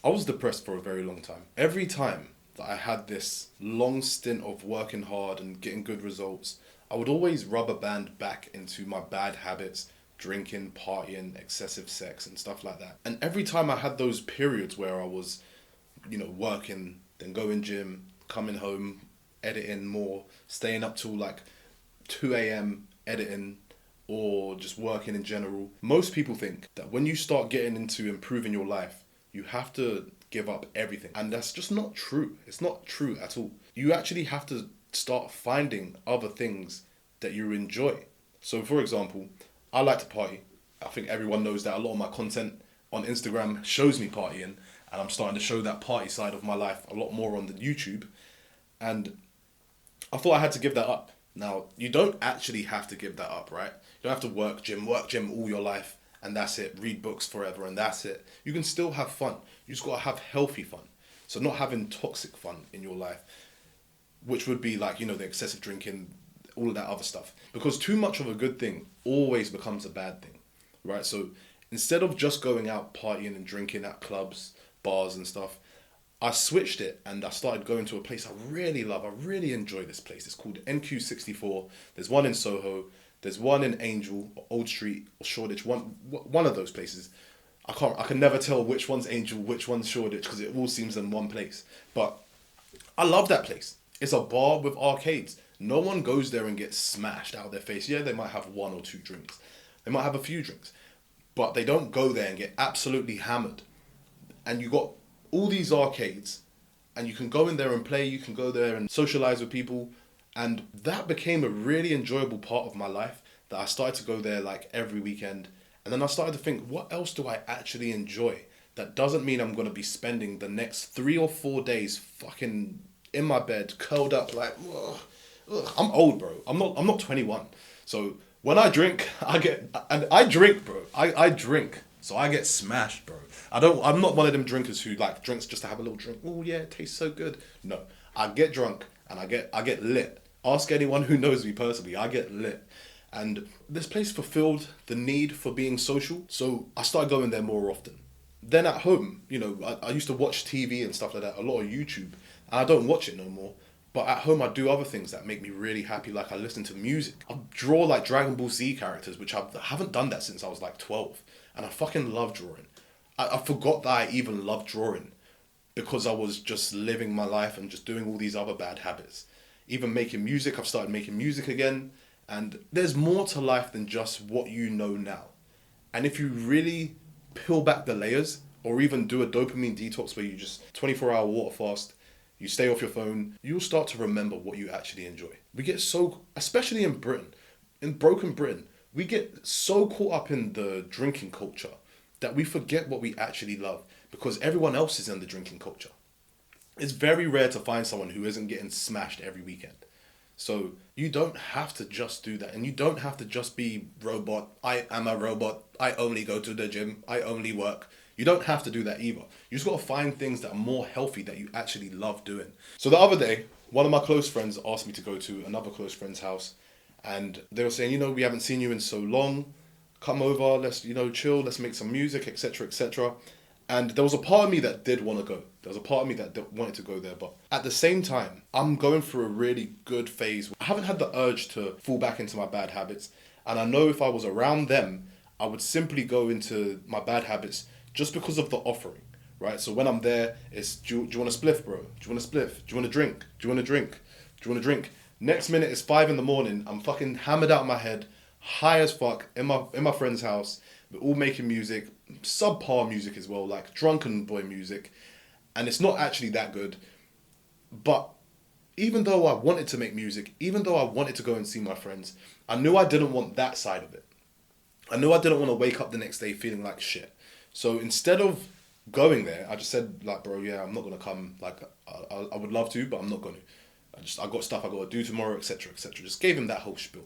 I was depressed for a very long time. Every time that I had this long stint of working hard and getting good results, I would always rubber band back into my bad habits, drinking, partying, excessive sex, and stuff like that. And every time I had those periods where I was, working, then going gym, coming home, editing more, staying up till like 2 a.m. editing, or just working in general. Most people think that when you start getting into improving your life, you have to give up everything. And that's just not true. It's not true at all. You actually have to start finding other things that you enjoy. So, for example, I like to party. I think everyone knows that a lot of my content on Instagram shows me partying, and I'm starting to show that party side of my life a lot more on the YouTube. And I thought I had to give that up. Now, you don't actually have to give that up, right? You don't have to work gym all your life, and that's it. Read books forever, and that's it. You can still have fun. You just gotta have healthy fun. So not having toxic fun in your life, which would be like, the excessive drinking, all of that other stuff. Because too much of a good thing always becomes a bad thing, right? So instead of just going out partying and drinking at clubs, bars and stuff, I switched it and I started going to a place I really love. I really enjoy this place. It's called NQ64. There's one in Soho. There's one in Angel, Old Street, or Shoreditch. One of those places. I can never tell which one's Angel, which one's Shoreditch because it all seems in one place. But I love that place. It's a bar with arcades. No one goes there and gets smashed out of their face. Yeah, they might have one or two drinks. They might have a few drinks. But they don't go there and get absolutely hammered. And you got all these arcades, and you can go in there and play, you can go there and socialize with people. And that became a really enjoyable part of my life that I started to go there like every weekend. And then I started to think, what else do I actually enjoy? That doesn't mean I'm going to be spending the next 3 or 4 days fucking in my bed, curled up like, ugh, ugh. I'm old, bro. I'm not 21. So when I drink, I drink, bro. I drink. So I get smashed, bro. I'm not one of them drinkers who like drinks just to have a little drink. Oh yeah, it tastes so good. No. I get drunk and I get lit. Ask anyone who knows me personally, I get lit. And this place fulfilled the need for being social, so I started going there more often. Then at home, I used to watch TV and stuff like that, a lot of YouTube, and I don't watch it no more. But at home, I do other things that make me really happy, like I listen to music. I draw like Dragon Ball Z characters, which I haven't done that since I was like 12, and I fucking love drawing. I forgot that I even loved drawing because I was just living my life and just doing all these other bad habits. Even making music, I've started making music again. And there's more to life than just what you know now. And if you really peel back the layers, or even do a dopamine detox where you just 24-hour water fast, you stay off your phone, you'll start to remember what you actually enjoy. We get so, especially in Britain, in broken Britain, we get so caught up in the drinking culture that we forget what we actually love because everyone else is in the drinking culture. It's very rare to find someone who isn't getting smashed every weekend. So you don't have to just do that. And you don't have to just be robot. I am a robot. I only go to the gym. I only work. You don't have to do that either. You just got to find things that are more healthy that you actually love doing. So the other day, one of my close friends asked me to go to another close friend's house. And they were saying, we haven't seen you in so long. Come over, let's, chill, let's make some music, etc., etc. And there was a part of me that did want to go. There was a part of me that wanted to go there. But at the same time, I'm going through a really good phase. I haven't had the urge to fall back into my bad habits. And I know if I was around them, I would simply go into my bad habits just because of the offering, right? So when I'm there, it's, do you want a spliff, bro? Do you want a spliff? Do you want a drink? Do you want a drink? Do you want a drink? Next minute, it's 5 a.m. I'm fucking hammered out of my head, high as fuck, in my friend's house. We're all making music, subpar music as well, like drunken boy music. And it's not actually that good. But even though I wanted to make music, even though I wanted to go and see my friends, I knew I didn't want that side of it. I knew I didn't want to wake up the next day feeling like shit. So instead of going there, I just said, like, bro, yeah, I'm not going to come. Like, I would love to, but I'm not going to. I got stuff I got to do tomorrow, etc., etc. Just gave him that whole spiel.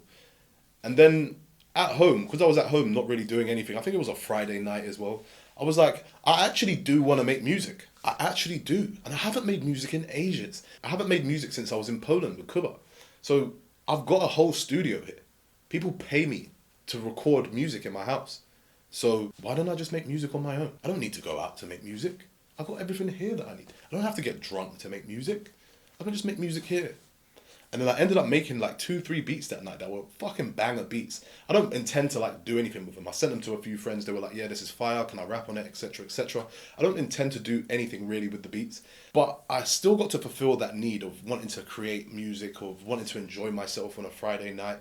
And then at home, because I was at home not really doing anything, I think it was a Friday night as well, I was like, I actually do want to make music. I actually do. And I haven't made music in ages. I haven't made music since I was in Poland with Kuba. So I've got a whole studio here. People pay me to record music in my house. So why don't I just make music on my own? I don't need to go out to make music. I've got everything here that I need. I don't have to get drunk to make music. I can just make music here. And then I ended up making like 2, 3 beats that night that were fucking banger beats. I don't intend to like do anything with them. I sent them to a few friends. They were like, yeah, this is fire. Can I rap on it, etc., etc. I don't intend to do anything really with the beats. But I still got to fulfill that need of wanting to create music, of wanting to enjoy myself on a Friday night.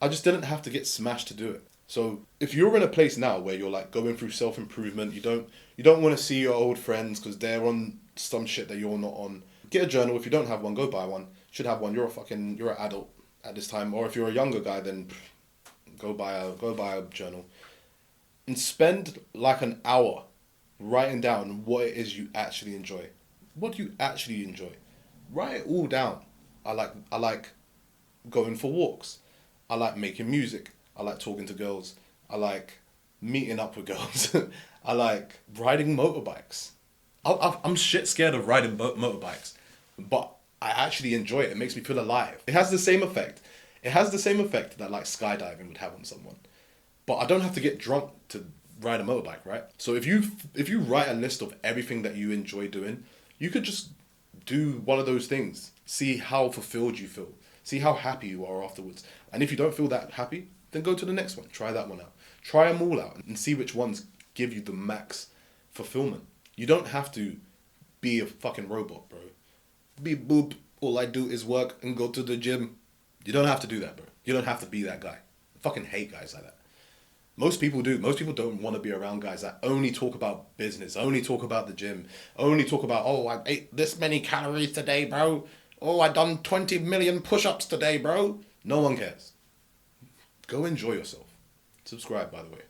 I just didn't have to get smashed to do it. So if you're in a place now where you're like going through self-improvement, you don't want to see your old friends because they're on some shit that you're not on. Get a journal. If you don't have one, go buy one. Should have one. You're an adult at this time. Or if you're a younger guy, then go buy a journal. And spend like an hour writing down what it is you actually enjoy. What do you actually enjoy? Write it all down. I like going for walks. I like making music. I like talking to girls. I like meeting up with girls. I like riding motorbikes. I'm shit scared of riding motorbikes, but I actually enjoy it. It makes me feel alive. It has the same effect. It has the same effect that like skydiving would have on someone. But I don't have to get drunk to ride a motorbike, right? So if you write a list of everything that you enjoy doing, you could just do one of those things. See how fulfilled you feel. See how happy you are afterwards. And if you don't feel that happy, then go to the next one. Try that one out. Try them all out and see which ones give you the max fulfillment. You don't have to be a fucking robot, bro. Beep boop. All I do is work and go to the gym. You don't have to do that, bro. You don't have to be that guy. I fucking hate guys like that. Most people do. Most people don't want to be around guys that only talk about business, only talk about the gym, only talk about, oh, I ate this many calories today, bro. Oh, I done 20 million push-ups today, bro. No one cares. Go enjoy yourself. Subscribe, by the way.